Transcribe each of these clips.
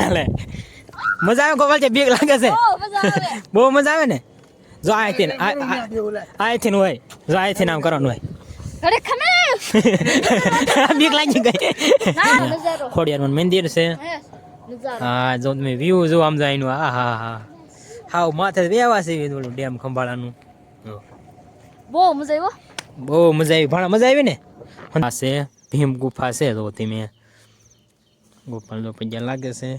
લે મજા આવે ગોપાલ છે બીક લાગે છે બહુ મજા આવે ને જો આયથી હોય જો આયથી નામ કરવાનું હોય બીક લાગી ગઈ ખોડિયાર મંદિર છે હા જો તમે વ્યૂ જો આમ જાય નું હા હા હા હાવ માથે વેવા છે ઓલું ડેમ ખંભાળાનું બહુ મજા આવ્યો બહુ મજા આવી ભાણા મજા આવી ને આ છે ભીમ ગુફા છે તો તમે ગોપાલ તો પૈયા લાગે છે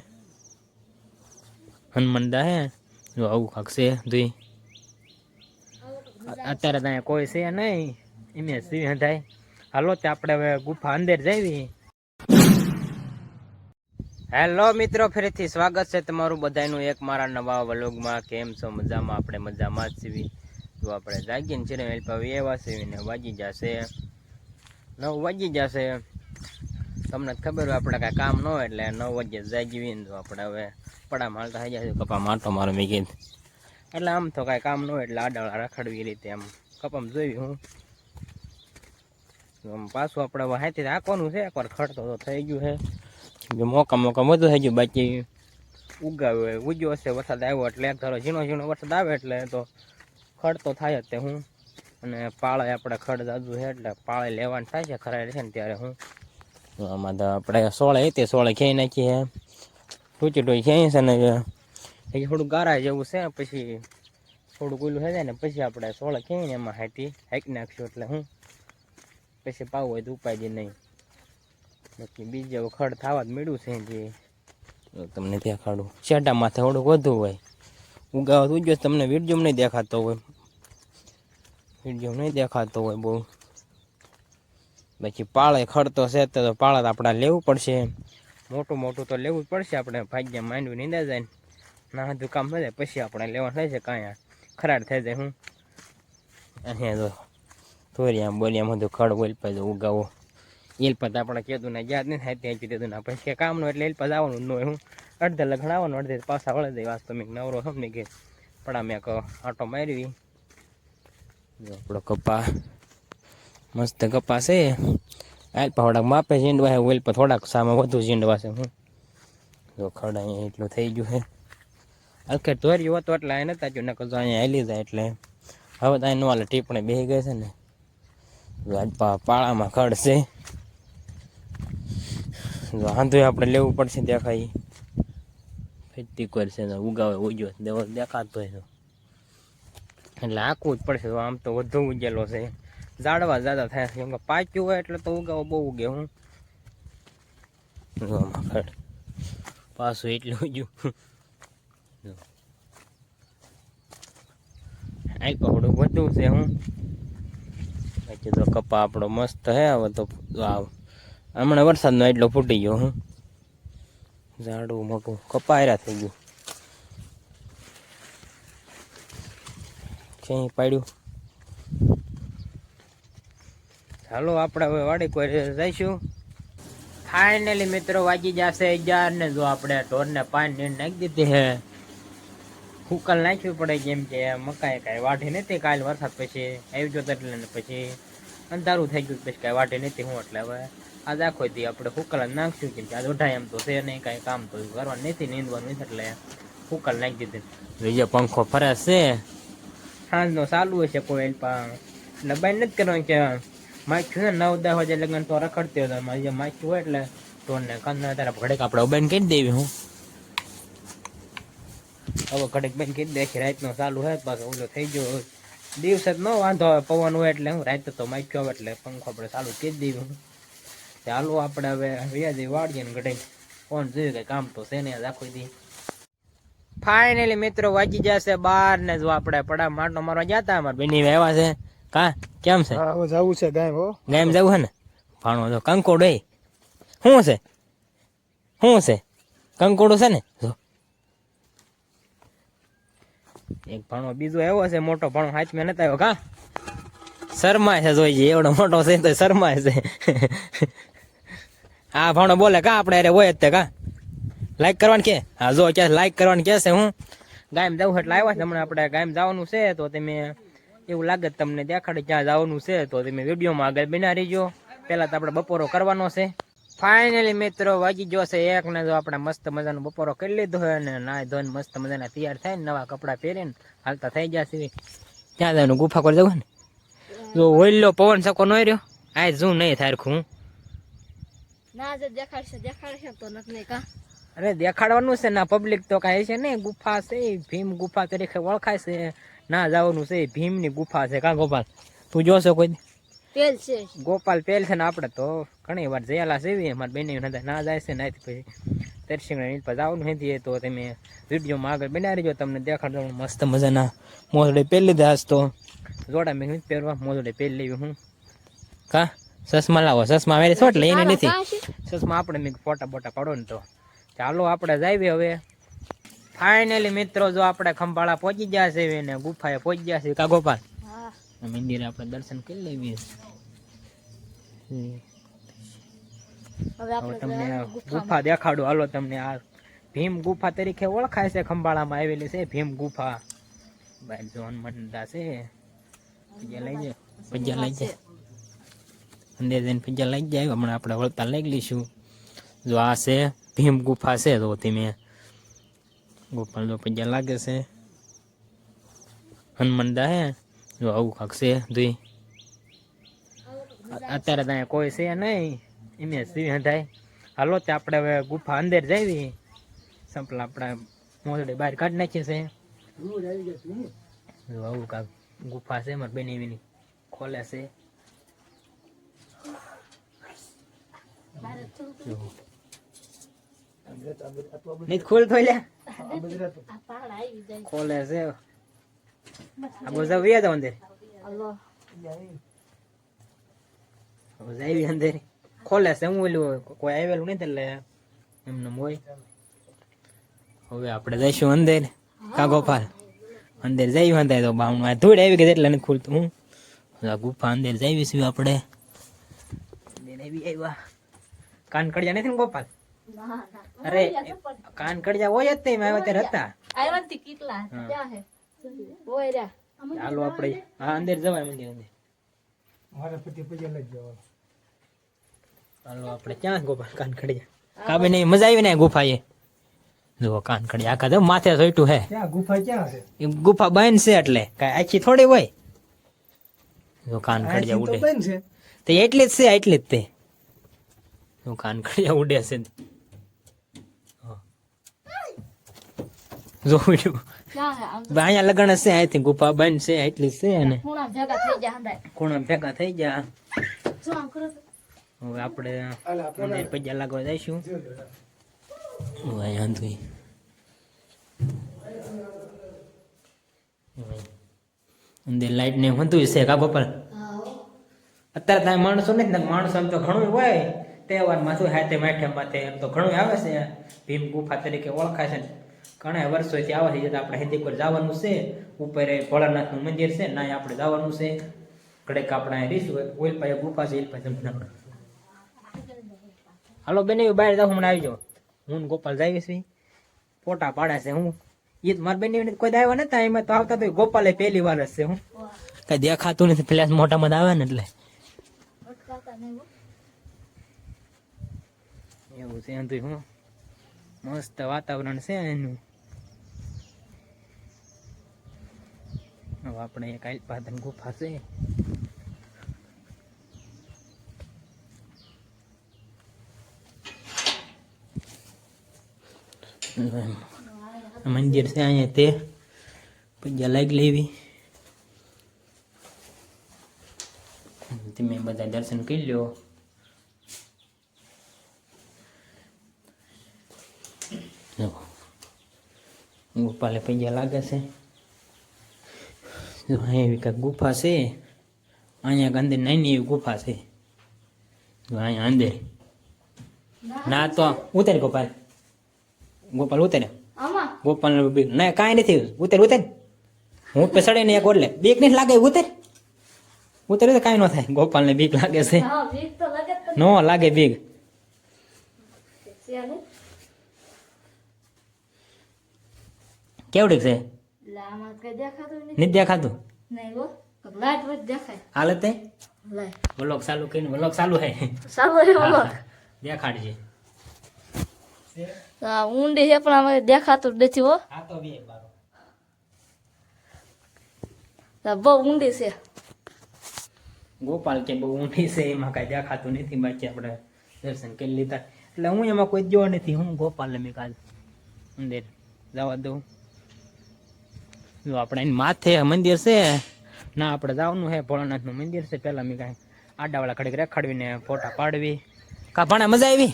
હનુમાનદા હે જો આવું કાક છે જોઈ અત્યારે ત્યાં કોઈ છે નહીં એમ સીવી હંધાય હાલો તે આપણે હવે ગુફા અંદર જઈએ હેલો મિત્રો ફરીથી સ્વાગત છે તમારું બધાનું એક મારા નવા વ્લોગમાં કેમ છો મજામાં આપણે મજામાં જ છીએ તો આપણે જાગીને છે ને એવા છે ને વાગી જશે 9 વાગી જશે તમને ખબર હોય આપણે કાંઈ કામ ન હોય એટલે 9 વાગ્યે જાગીએ ને તો આપણે હવે પડામાં હાલતા થઈ જાય કપા માટો મારો મેં કીધું એટલે આમ તો કાંઈ કામ ન હોય એટલે આડા રખડવી રીતે આમ કપામાં જોઈ હું પાછું આપણે હાથી રાખવાનું છે એકવાર ખડતો તો થઈ ગયું છે મોકા વધુ થઈ ગયું બાકી ઉગાવ્યો ઉગ્યો હશે વરસાદ આવ્યો એટલે એક ધારો ઝીણો વરસાદ આવે એટલે તો ખડ તો થાય જ તે હું અને પાળે આપણે ખડ જાજુ છે એટલે પાળે લેવાનું થાય છે ખરાય રહેશે ને ત્યારે હું આમાં તો આપણે સોળે હતી સોળે ખેઈ નાખીએ ટૂચી ટોઈ ખેઈ છે ને એ થોડું ગારા જેવું છે પછી થોડું ગોલું થઈ જાય ને પછી આપણે સોળે ખેઈને એમાં હાકી નાખશું એટલે હું પછી પાવું હોય તો ઉપાય દે નહીં બાકી બીજે ખડ થવા જ મળ્યું છે જે તમને દેખાડું શેટા માથે થોડુંક વધુ હોય ઉગાવ ઉગ્યો તમને વિડીયો નહીં દેખાતો હોય બહુ બાકી પાળે ખડતો છે તો પાળા આપણે લેવું પડશે મોટું તો લેવું જ પડશે આપણે ભાગ્યા માંડવી નીંદા જાય ના હતું કામ થઈ જાય પછી આપણે લેવાનું થાય છે કાંઈ ખરાડ થઈ જાય હું અહીંયા તો થોડી બોલિયામાં બધું ખડ બોલ પાછું ઉગાવો એલપત આપણે કીધું ને યાદ નહીં થાય ત્યાં કીધું ના પછી કામ નું એટલે એલપત આવવાનું ન હોય હું અડધે લખણ આવવાનું અડધે પાછા વળે જાય વાસ્તવ મેં નવરો સમને કે પડા મેં આટો મારવી આપણો કપા મસ્ત કપા છે આલપા થોડાક માપે ઝીંડવા છે ઓલ પર થોડાક સામે વધુ ઝીંડવા છે હું જો ખડ અહીંયા એટલું થઈ ગયું છે હલકે ધોર્યું હતો એટલે અહીં નતા જો નકર અહીંયા હેલી જાય એટલે હવે તો અહીં નવાલે ટીપણે બેસી ગઈ છે ને પાળામાં ખડ છે હાંધું આપણે લેવું પડશે દેખાય ફેટી કરશે ઉગાવે ઉગ્યો દેખાતો હોય એટલે આખવું જ પડશે આમ તો વધુ ઉગેલો છે ઝાડવા જ્યાદા થાય છે કેમ કે પાક્યું હોય એટલે તો ઉગાવો બહુ ઉગે હું પાછું એટલું ઉગ્યું આ થોડુંક વધુ છે હું બાકી તો કપા આપણો મસ્ત હે હવે તો હમણાં વરસાદનો એટલો ફૂટી ગયો હું ઝાડવું મોટું કપાયરા થઈ ગયું ક્યાંય પાડ્યું ચાલો આપણે હવે વાડી કોઈ જઈશું ફાઇનલી મિત્રો વાગી જશે 11 ને જો આપણે ઢોરને પાણી નાખી દીધી હે હુકલ નાખવી પડે કેમ કે મકાઈ કાંઈ વાઢી નથી કાલે વરસાદ પછી આવી ગયો એટલે ને પછી અંધારું થઈ ગયું પછી કાંઈ વાઢી નથી હું એટલે હવે આજ આખો દી આપણે હુકલ નાખશું કેમ કે આજ ઉઠાય એમ તો છે નહીં કાંઈ કામ તો કરવાનું નથી નીંદવાનું નથી એટલે હુકલ નાખી દીધી બીજો પંખો ફરે છે સાંજનો ચાલુ હોય છે કોઈ એટલે બંધ નથી કરવાનું કે માખ્યું ને 9-10 વાગે લગન તો રખડતી હોય મારી માખ્યું હોય એટલે ટોનને કંદના તારા ઘડેક આપણે બંધ કરી દેવી હું હવે ઘડેક બંધ કરી દે રાતનો ચાલુ હોય પાછો ઓલો થઈ ગયો દિવસે ન વાંધો આવે પવન હોય એટલે હું રાતે તો માખ્યો આવે એટલે પંખો આપણે ચાલુ કરી દેવી હું ચાલો આપણે હવે વ્યાજે વાળીએ ને ઘડે કોણ જોયું કે કામ તો છે ને આખો દી ફાઇનલી મિત્રો વાગી જશે 12 ને જો આપણે પડા માટો મારવા ગયા હતા અમારા બેની આવ્યા છે કા કેમ છે જવું છે ગામ જવું હે ને ભાણો જો કંકોડો શું છે કંકોડો છે ને જો એક ભાણો બીજો આવ્યો છે મોટો ભાણો હાથ મેં નતા આવ્યો કા શરમાય છે જોઈ એવડો મોટો છે તો શરમાય છે હા ભાણો બોલે કા આપણે અરે હોય જ તે કા લાઈક કરવાનું કે હા જો ક્યાં લાઈક કરવાનું કે છે હું ગામ જવું એટલે આવ્યા છે હમણાં આપણે ગામ જવાનું છે તો તમે એવું લાગે તમને દેખાડે ક્યાં જવાનું છે તો તમે વિડીયોમાં આગળ બના રહીજો પહેલાં તો આપણે બપોરો કરવાનો છે ફાઇનલી મિત્રો વાગી ગયો છે એક ને જો આપણે મસ્ત મજાનો બપોરો કરી લીધો હોય ને નાય ધોઈને મસ્ત મજાના તૈયાર થાય ને નવા કપડાં પહેરીને હાલતા થઈ ગયા છે. ત્યાં જવાનું ગુફા પર જવું ને જો ઓઈલો પવન સકો નો રહ્યો આ શું નહીં થારખું ના જે દેખાડશે તો નથી કા. અરે દેખાડવાનું છે ના પબ્લિક તો કાંઈ છે ને ગુફા છે ભીમ ગુફા તરીકે ઓળખાય છે ના જવાનું છે ભીમની ગુફા છે કા ગોપાલ તું જોશો કોઈ પેલ છે ગોપાલ પેલ છે ને આપણે તો ઘણી વાર જયેલા છે મારા બેન ના જાય છે નાથી પછી તરસિંગ પર જવાનું નથી તો તમે વિડીયોમાં આગળ બનાવી રહેજો તમને દેખાડજો મસ્ત મજાના મોજડે પહેરી લીધા આજ તો જોડા મેં નથી પહેરવા મોજડે પહેરી લેવી હું કા ચશ્મા લાવો ચશ્મા મેરે શોટ લઈને નથી ચશ્મા આપણે મેં ફોટા બોટા પાડો ને તો ચાલો આપણે જઈએ હવે ફાઇનલી મિત્રો જો આપણે ખંભાળા પહોંચી ગયા છે ને ગુફાએ પહોંચી ગયા છે કા ગોપાલ મંદિરે આપણે દર્શન કરી લેવી હવે તમને ગુફા દેખાડું હાલો તમને આ ભીમ ગુફા તરીકે ઓળખાય છે ખંભાળામાં આવેલી છે ભીમ ગુફા બાર જોન મંડા છે પૈયા લઈ જાય પૈયા લઈ જાય અંદર જઈને પૈયા લઈ જાય હમણાં આપણે વળતા લઈ લઈશું જો આ છે ભીમ ગુફા છે તો તમે ગોપાલ જો પૈયા લાગે છે હનુમંડા હે જો આવું કાંક છે જોઈ અત્યારે ત્યાં કોઈ છે નહીં એમ સીવી હંધાય હાલો તે આપણે હવે ગુફા અંદર જઈએ સંપલા આપણા મોજડે બહાર કાઢી નાખીએ છે જો આવું કાંક ગુફા છે મારે બેની ખોલે છે નહીં ખોલતો લે ખોલે છે આ બધા વ્યા જાવ અંદર જાય અંદર ખોલે છે હું ઓલું કોઈ આવેલું નહીં એટલે એમને હોય હવે આપણે જઈશું અંદર કા ગોપાલ અંદર જઈ વાંધાય તો બાવણ ધૂળ આવી ગઈ એટલે નથી ખુલતું હું ગુફા અંદર જઈશું આપણે આવ્યા કાનકડિયા નથી ને ગોપાલ અરે કાનકડિયા હોય જ નહીં આવ્યા ત્યારે હતા ચાલો આપણે હા અંદર જવાય મંદિર અંદર ચાલો આપણે ક્યાં ગોપાલ કાનકડિયા કાબે નહીં મજા આવી ને ગુફા એ જો કાનકડિયા આખા તો માથે સોઈટું હે ગુફા ક્યાં છે ગુફા બંધ છે એટલે કઈ આખી થોડી હોય જો કાનકડિયા ઉડે તે એટલી જ છે એટલી જ તે જો કાનકડિયા ઉડે છે જો અહીંયા લગન છે અહીંથી ગુફા બંધ છે એટલી છે ને ખૂણા ભેગા થઈ ગયા હવે આપણે પૈયા લાગવા જઈશું અંદર લાઈટ ને હતું છે કા ગોપાલ અત્યારે ત્યાં માણસો નથી ને માણસો એમ તો ઘણું હોય તહેવાર માં શું હાથે માઠે માથે એમ તો ઘણું આવે છે ભીમ ગુફા તરીકે ઓળખાય છે ઘણા વર્ષોથી આવા થઈ જતા આપણે હેદી પર જવાનું છે ઉપર ભોળાનાથ નું મંદિર છે ના આપણે જવાનું છે ઘડેક આપણે રીશું ઓઇલ પાય ગુફા છે તમને હાલો બેન બહાર જાવ હમણાં આવી જાઓ હું ગોપાલ જાવીશ ફોટા પાડે છે હું એ મારા બેન કોઈ આવ્યા નતા એમાં તો આવતા તો ગોપાલે પહેલી વાર જ છે હું કઈ દેખાતું નથી ફ્લેશ મોટામાં આવે ને એટલે એવું છે એમ હું મસ્ત વાતાવરણ છે એનું હવે આપણે એક આઈલપાદન ગુફા છે મંદિર છે અહીંયા તે પૈયા લાગી લેવી તમે બધા દર્શન કરી લ્યો ગોપાલે પૈયા લાગે છે એવી કંઈક ગુફા છે અહીંયા અંદર નાની એવી ગુફા છે અહીંયા અંદર ના તો ઉતર ગોપાલ ગોપાલ ઉતરે ગોપાલ ના કાંઈ નથી ઉતર ઉતર હું તો સડે ને એક ઓરલે બીક નથી લાગે ઉતર ઉતરે તો કાંઈ ન થાય ગોપાલ ને બીક લાગે છે નો લાગે બીક કેવડીક છે નથી દેખાતું હાલે તે વ્લોગ ચાલુ કરીને વ્લોગ ચાલુ હે દેખાડજે. આ ઊંડી છે પણ અમે દેખાતું જ નથી હો. આ તો બે બારો. આ બહુ ઊંડી છે. ગોપાલ કે બહુ ઊંડી છે એમાં કાંઈ દેખાતું નથી. બાકી આપણે દર્શન કરી લીધા એટલે હું એમાં કોઈ જોવા નથી. હું ગોપાલને મેં કાલ અંદર જવા દઉં. જો આપણે એની માથે મંદિર છે ના, આપણે જવાનું છે ભોળાનાથનું મંદિર છે. પહેલાં મેં કાંઈ આડાવાળા ઘડીક રેખાડવીને ફોટા પાડવી. કા ભણા મજા આવી?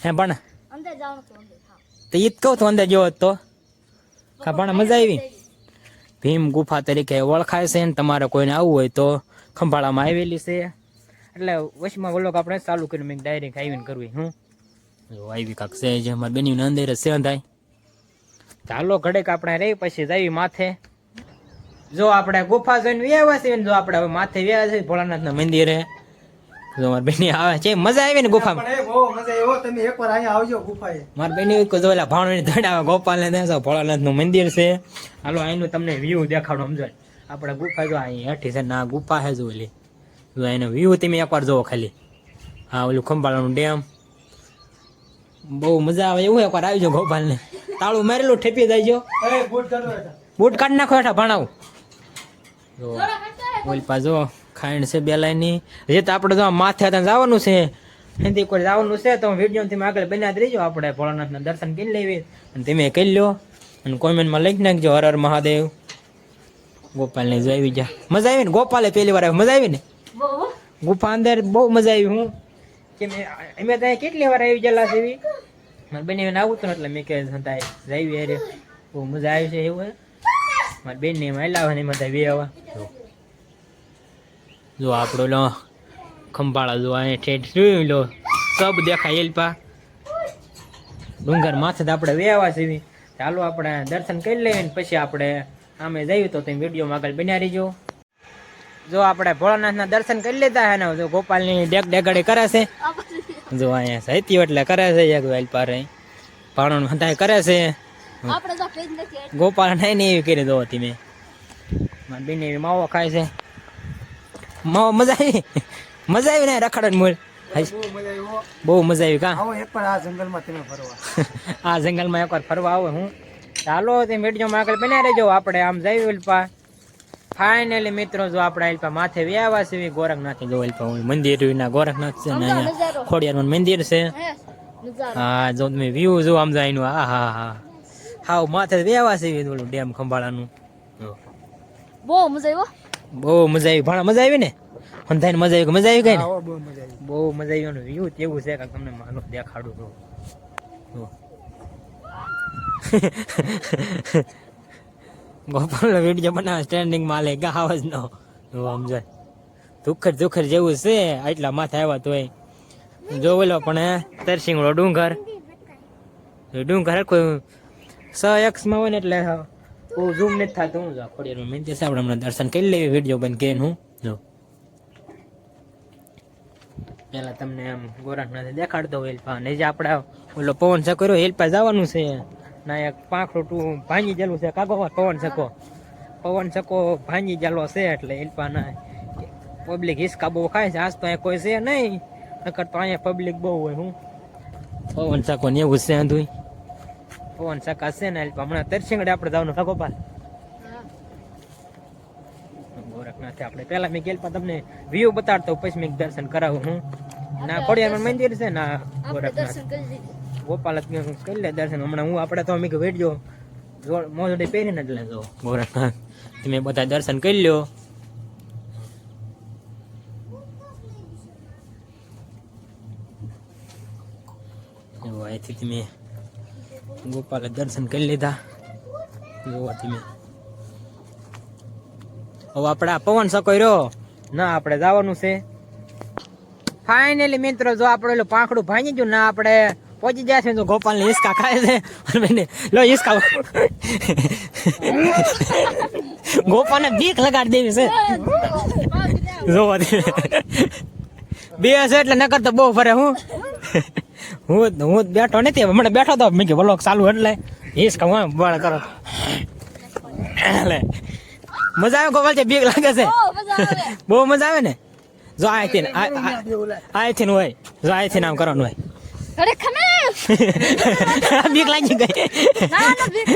હે ભણા અંદર જવાનું તો અંદર હા. તો ઈ જ કહું તો અંદર જેવો તો કા ભણા મજા આવી? ભીમ ગુફા તરીકે ઓળખાય છે ને તમારે કોઈને આવવું હોય તો ખંભાળામાં આવેલી છે. એટલે વચમાં વ્લોગ આપણે ચાલુ કરીને મેં ડાયરેક્ટ આવીને કરવી. હું જો આવી કાંક છે જે અમારા બેનીને અંદર જ છે થાય. ચાલો ઘડીક આપણે રહી પછી જઈએ માથે. જો આપણે ગુફા જોઈને વ્યાવા છે. જો આપણે હવે માથે વ્યાવા છે ભોળાનાથના મંદિરે. જો મારી બેની આવે છે. મજા આવી ને ગુફામાં? બહુ મજા આવ્યો. તમે એકવાર અહીંયા આવજો ગુફાએ. મારી બેની જો ઓલા ભાણવણી દડાવે ગોપાલને ત્યાં ભોળાનાથનું મંદિર છે. હાલો અહીંનું તમને વ્યૂ દેખાડો. સમજો આપણે ગુફા જો અહીં હેઠી છે ના ગુફા છે. જો ઓલી જો એનો વ્યૂ તમે એકવાર જોવો ખાલી. હા ઓલું ખંભાળાનું ડેમ બહુ મજા આવે એવું. એકવાર આવી જાઓ ગોપાલને. તાળું મારેલું ઠેપી જાય. એ બૂટ કાઢો હેઠા. બૂટ કાઢી નાખો હેઠા ભણાવું. જો ઓલી પા જો ખાંડ છે બે લાઈનની. જે તો આપણે જો માથે હતા જવાનું છે એનાથી કોઈ જવાનું છે તો વિડીયો તમે આગળ બનાવી જ રહીજો. આપણે ભોળાનાથના દર્શન કરી લેવી અને તમે કરી લો અને કોમેન્ટમાં લખી નાખજો હર હર મહાદેવ. ગોપાલને જો આવી જા. મજા આવી ને? ગોપાલે પહેલી વાર આવી. મજા આવી ને? બહુ ગુફા અંદર બહુ મજા આવી. હું કે અમે ત્યાં કેટલી વાર આવી ગયેલા છે એવી. મારે બેન આવું હતું એટલે મેં કહે જાવી અરે બહુ મજા આવી છે એવું. મારી બેનને એમાં હલાવે ને એમાં બે આવા. જો આપણો લો ખંભાળા જો અહીંયા ઠેઠ જોઈ લો સબ દેખાય એલપા ડુંગર માથે તો આપણે વેવા છે. ચાલો આપણે દર્શન કરી લઈએ ને પછી આપણે આમે જઈએ તો તમે વિડીયોમાં આગળ બન્યા રહીજો. જો આપણે ભોળાનાથના દર્શન કરી લીધા હે ને જો ગોપાલની ડેગડી કરે છે. જો અહીંયા સાહિત્ય એટલે કરે છે એક વેલપા રહી ભાણો હતાય કરે છે. આપણે તો પેજ નથી. ગોપાલ નહીં એવી કરી દો તમે. મારી બેન એવી માવો ખાય છે. માવો મજા આવી? મજા આવી ને રખડન મૂળ? બહુ મજા આવ્યો. બહુ મજા આવી કા? આવો એકવાર આ જંગલમાં તમે ફરવા. આ જંગલમાં એકવાર ફરવા આવો. હું ચાલો તમે વિડીયોમાં આગળ બન્યા રહેજો. આપણે આમ જઈએ ઉલ્પા ફાઇનલી મિત્રો. જો આપણે ઉલ્પા માથે વ્યાવા છે ગોરખનાથ. જો ઉલ્પા મંદિર ના ગોરખનાથ છે ને અહીંયા ખોડિયારનું મંદિર છે. હા જો તમે વ્યૂ જો આમ જાય. હા હા હા હાવ માથે વ્યાવા છે ઓલું ડેમ ખંભાળાનું. બહુ મજા આવ્યો. બહુ મજા આવી. ભાણા મજા આવી ને? અંધાઈને મજા આવી? મજા આવી ગઈ ને? આવો બહુ મજા આવી. બહુ મજા આવી. એનું વ્યૂ તેવું છે કે તમને માનો દેખાડું તો. ગોપાલનો વિડીયો બનાવે સ્ટેન્ડિંગ માં લે ગાવ જ ન સમજાય. દુખર જેવું છે આટલા માથે આવ્યા તોય. જો બોલો પણ તરસિંગડો ડુંગર કોઈ 100x માં હોય ને એટલે બહુ ઝૂમ નથી થતું. હું ખોડિયારનું મંદિર છે. આપણે હમણાં દર્શન કરી લેવી વિડીયો બંધ કરીને. હું જો પેલા તમને આમ ગોરખનાથ દેખાડતો હેલ્પા ને જે આપણે ઓલો પવન સકો રહ્યો હેલ્પા જવાનું છે ના એક પાંખડું ભાંગી ગયેલું છે. કાગો પવન સકો ભાંગી ગયેલો છે એટલે હેલ્પા ના પબ્લિક હિસકા બહુ ખાય છે. આજ તો અહીંયા કોઈ છે નહીં નકર તો અહીંયા પબ્લિક બહુ હોય. હું પવન સકો ને એવું છે અંધું પવન સકા છે ને હેલ્પા હમણાં તરસિંગડે આપણે જવાનું કાગોપાલ ગોરખનાથ. આપણે પેલા મેં ગેલપા તમને વ્યૂ બતાડતો પછી મેં દર્શન કરાવું. હું ના ખોડિયારનું મંદિર છે ના ગોરખનાથ. દર્શન કરી દીધું. ગોપાલ કરી લે દર્શન. હમણાં હું આપણે તો અમે વેડજો મોજડી પહેરીને એટલે જો ગોરખનાથ તમે બધા દર્શન કરી લ્યો. અહીંથી તમે ગોપાલે દર્શન કરી લીધા. જોવા તમે હવે આપણે આ પવન સકોઈ રહ્યો ના આપણે જવાનું છે ફાઇનલી મિત્રો. જો આપણે ઓલું પાંખડું ભાંગી ગયું ના આપણે પહોંચી જાય છે. તો ગોપાલ ને હિસકા ખાય છે. લો હિસકા ગોપાલ ને બીક લગાડી દેવી છે. જોવા બે છે એટલે નકર તો બહુ ફરે. હું બેઠો નથી હમણાં બેઠો તો મેં કે વ્લોગ ચાલુ એટલે હિસકા બળ કરો એટલે મજા આવે. ગોપાલ છે બીક લાગે છે? બહુ મજા આવે ને? જો આથી હોય જો આથી નામ કરવાનું હોય અરે ખમે બીક લાગી ગઈ ના ના બીક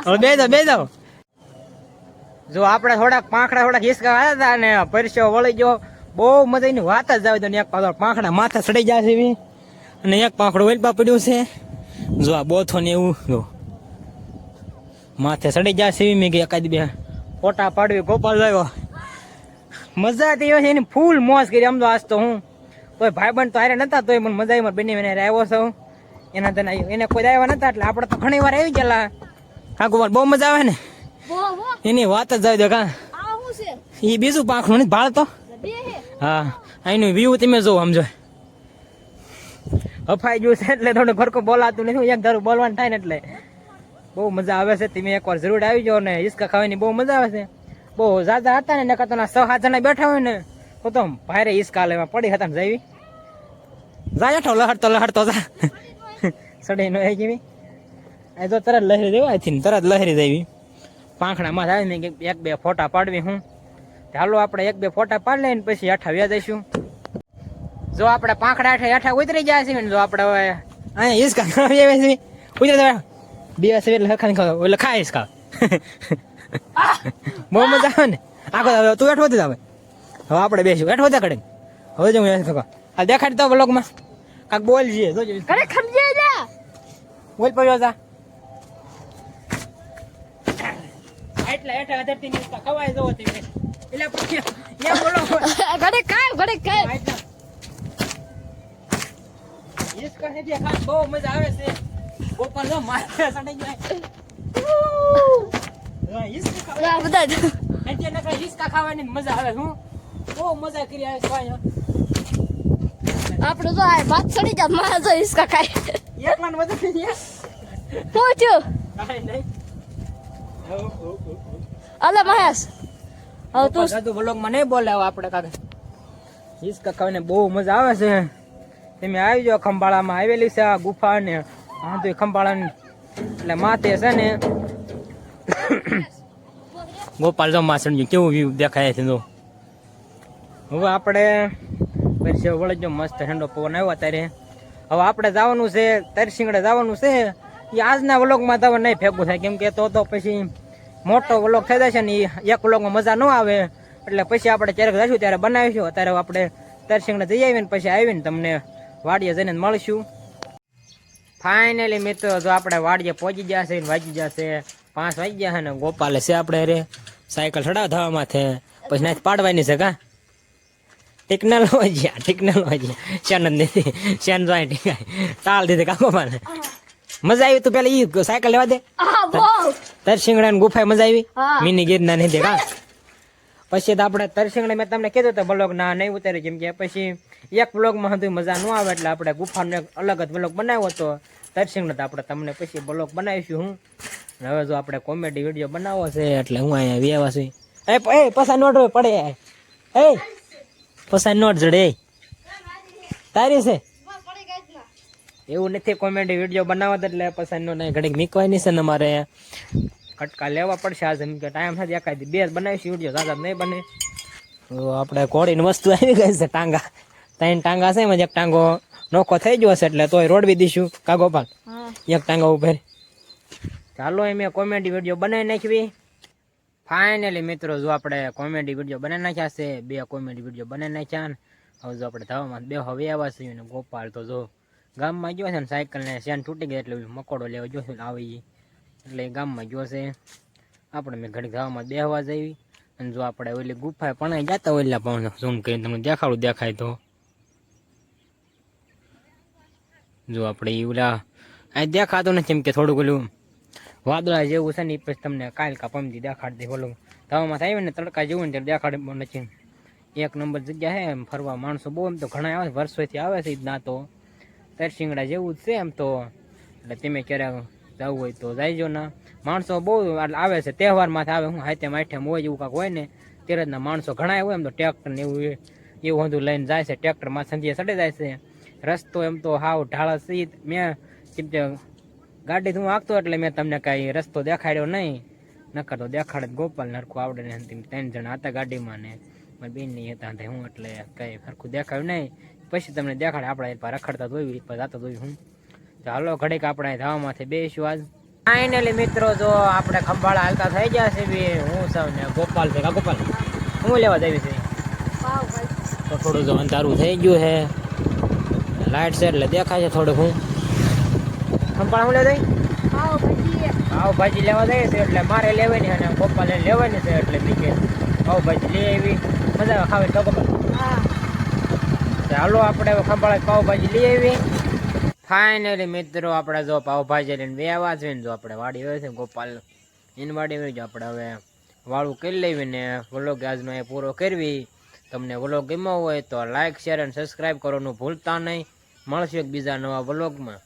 હવે બે જાઓ જો આપણે થોડાક પાંખડા થોડાક હિસકા આવ્યા હતા અને પરસ્યો વળી ગયો બહુ મજાની વાત જ આવી તો એક પાછો પાંખડા માથા ચડી જાય છે એવી અને એક પાંખડું વેલપા પડ્યું છે જો આ બોથો ને એવું જો માથે ચડી જાય છે એવી મેં કે એકાદ બે ફોટા પાડવી ગોપાલ આવ્યો મજા હતી એની ફૂલ મોજ કરી આમ તો આજ તો હું તોય ભાઈબંધ તો હારે નતા તોય મને મજા આવી મારે બંને મને આવ્યો છું એના તને એને કોઈ આવ્યા નતા એટલે આપણે તો ઘણી વાર આવી ગયેલા હા ગોપાલ બહુ મજા આવે ને બો બો એની વાત જ આવી દો કા આ હું છે એ બીજું પાંખડું નથી ભાળતો બે હે હા અહીંનું વ્યૂ તમે જોવો સમજો હફાઈ ગયું છે એટલે થોડું ઘરકો બોલાતું નથી એક ધારું બોલવાનું થાય ને એટલે બહુ મજા આવે છે તમે એકવાર જરૂર આવી જાઓ ને હિસકા ખાવાની બહુ મજા આવે છે બહુ ઝાઝા હતા ને નકર તો 6-7 જણા બેઠા હોય ને તો ભારે હિસકા લેવા પડી હતા ને જઈ જાય હેઠો લહડતો જા સડી નો આવી ગઈ આ તો તરત લહેરી દેવા આથી તરત લહેરી દેવી પાંખડામાં આવે ને એક બે ફોટા પાડવી હું ચાલો આપણે એક બે ફોટા પાડી લઈને પછી હેઠા વ્યા જઈશું જો આપણે પાંખડા હેઠા ઉતરી જાય છે ને જો આપણે હવે અહીંયા હિસકા ખાવી આવે છે ઉતરી જવા બે છે એટલે હખાની ખાવ એટલે ખાય હિસકા બહુ મજા આવે ને આખો તું હેઠો જ આવે હવે આપણે બેસું હેઠો જ કડે હવે જો હું આ દેખાડી તો બ્લોગમાં કાંક બોલ જઈએ જોજો અરે ખમજે જા બોલ પડ્યો જા એટલા હેઠા ધરતી ની ખવાય જવો તમે એટલે પછી એમ બોલો ઘડે કાય હિસકા હે જે ખાસ બહુ મજા આવે છે ગોપાલ જો માથે સડી જાય હિસકા ખાવા આ બધા એટલે નકર હિસકા ખાવાની મજા આવે હું બહુ મજા કરી આવે છે આપણે તો આ વાત ચડી જા માં જો હિસકા ખાય એકલાને મજા કરી પૂછ્યું કાઈ નહીં અલે મહેશ હવે તું સાદું બ્લોગમાં નહીં બોલે આપણે કાકા હિસકા ખાવાની બહુ મજા આવે છે તમે આવી જાઓ ખંભાળામાં આવેલી છે આ ગુફા ને હા તો ખંભાળા એટલે માથે છે ને ગોપાલ જો માસણ કેવું વ્યૂ દેખાય છે જો હવે આપણે પછી વળજો મસ્ત ઠંડો પવન આવ્યો ત્યારે હવે આપણે જવાનું છે તરસિંગડે જવાનું છે એ આજના વ્લોગમાં તો નહીં ભેગું થાય કેમ કે તો પછી મોટો વ્લોગ થઈ જાય છે ને એક વ્લોગમાં મજા ન આવે એટલે પછી આપણે ક્યારેક જઈશું ત્યારે બનાવીશું અત્યારે આપણે તરસિંગડે જઈ આવીને પછી આવીને તમને વાડીએ જઈને મળશું ફાઇનલી મિત્રો જો આપણે વાડીએ પહોંચી ગયા છે વાગી જશે 5 વાગી ગયા છે ને ગોપાલે છે આપણે રે સાયકલ ચડાવ થવા માથે પછી નાથી પાડવાની છે કા ટેકનોલોજી શેન જ નથી શેન જોઈ ટીકાય તાલ દીધી કા ગોપાલે મજા આવી તું પેલા ઈ સાયકલ લેવા દે આ બો તરસિંગડા ગુફાએ મજા આવી હા. મિની ગીરના નહીં દે કા પછી તો આપણે તરસિંગડા મેં તમને કીધું તો બ્લોગ ના નહીં ઉતારી કેમ કે પછી એક બ્લોગમાં હતું મજા ન આવે એટલે આપણે ગુફાનો એક અલગ જ બ્લોગ બનાવ્યો હતો તરસિંગડા તો આપણે તમને પછી બ્લોગ બનાવીશું હું હવે જો આપણે કોમેડી વિડીયો બનાવવો છે એટલે હું અહીંયા વ્યવા છું એ પસા નોટ પડે એ પસા નોટ જડે તારી છે એવું નથી કોમેડી વિડીયો બનાવવા એટલે પસા નો નહીં ઘડીક મીકવાની છે ને મારે કટકા લેવા પડશે આજે એમ કે ટાઈમ થાય એકાદ બે જ બનાવીશું વિડીયો દાદા નહીં બને તો આપણે ઘોડીની વસ્તુ આવી ગઈ છે ટાંગા 3 ટાંગા છે એમાં એક ટાંગો નોખો થઈ ગયો છે એટલે તોય રોડવી દઈશું કા ગોપાલ એક ટાંગા ઉપર ચાલો એમ કોમેડી વિડીયો બનાવી નાખવી ફાઇનલી મિત્રો જો આપણે કોમેડી વિડીયો બનાવી નાખ્યા છે 2 કોમેડી વિડીયો બનાવી નાખ્યા ને હવે જો આપણે ધાવામાં 2 હવે આવ્યા છીએ ને ગોપાલ તો જો ગામમાં ગયો છે ને સાયકલ ને શેન તૂટી ગઈ એટલે મકોડો લેવા ગયો છે આવી એટલે ગામમાં ગયો છે આપણે મેં ઘડી ધાવામાં બેહવા જઈ અને જો આપણે ઓલી ગુફાએ પણ જતા ઓલા પણ ઝૂમ કરીને તમને દેખાય તો જો આપણે ઓલા આ દેખાતું નથી એમ કે થોડુંક ઓલું વાદળા જેવું છે ને પછી તમને કાલ કા પમથી દેખાડી દે ઓલું ધાવામાં થાય ને તડકા જેવું ને ત્યારે દેખાડે નથી એક નંબર જગ્યા છે એમ ફરવા માણસો બહુ એમ તો ઘણા આવે વર્ષોથી આવે છે ના તો તરસિંગડા જેવું જ છે એમ તો એટલે તમે ક્યારેક જવું હોય તો જાયજો ના માણસો બહુ આવે છે તહેવારમાં આવે હું હાથે માઠેમ હોય એવું કાંક હોય ને ત્યારે જ ના માણસો ઘણા હોય એમ તો ટ્રેક્ટર ને એવું બધું લઈને જાય છે ટ્રેક્ટરમાં સંધીએ ચડી જાય છે રસ્તો એમ તો હાવ ઢાળસ મેં કેમ કે ગાડી હું આંકતો એટલે મેં તમને કાંઈ રસ્તો દેખાડ્યો નહીં નકર તો દેખાડે ગોપાલ નરખું આવડે ને 3 જણા હતા ગાડીમાં ને મારી બેન નહીં હતા તે હું એટલે કંઈ સરખું દેખાયું નહીં. પછી તમને દેખાડે આપણે પર રખડતા જોઈ પછી જાતા જોઈ હું. ચાલો ઘડીક આપણે ધાવામાંથી બેસીશું આજ. ફાઇનલી મિત્રો જો આપણે ખંભાળા હાલતા થઈ ગયા છે બી હું સૌ ને ગોપાલ છે. ગોપાલ હું લેવા જઈએ છે પાવભાજી તો થોડું જો અંધારું થઈ ગયું છે, લાઇટ છે એટલે દેખાય છે થોડુંક. હું ખંભાળા હું લેવા જઈ પાવભાજી પાવભાજી લેવા જઈએ છે એટલે મારે લેવાની અને ગોપાલે લેવાની છે એટલે બીજે પાવભાજી લઈ આવી મજા આવે ખાવાની. તો ગોપાલ હા ચાલો આપણે હવે ખંભાળા પાવભાજી લઈ આવી. ફાઇનલી મિત્રો આપણે જો પાવભાજી લઈને બે આવા છે ને જો આપણે વાડી હોય છે ગોપાલ એની વાડી હોય જો આપણે હવે વાળું કરી લેવી ને વ્લોગ આજનો એ પૂરો કરવી. તમને વ્લોગ ગમ્યો હોય તો લાઇક શેર અને સબસ્ક્રાઈબ કરવાનું ભૂલતા નહીં. મળશું એક બીજા નવા વ્લોગમાં.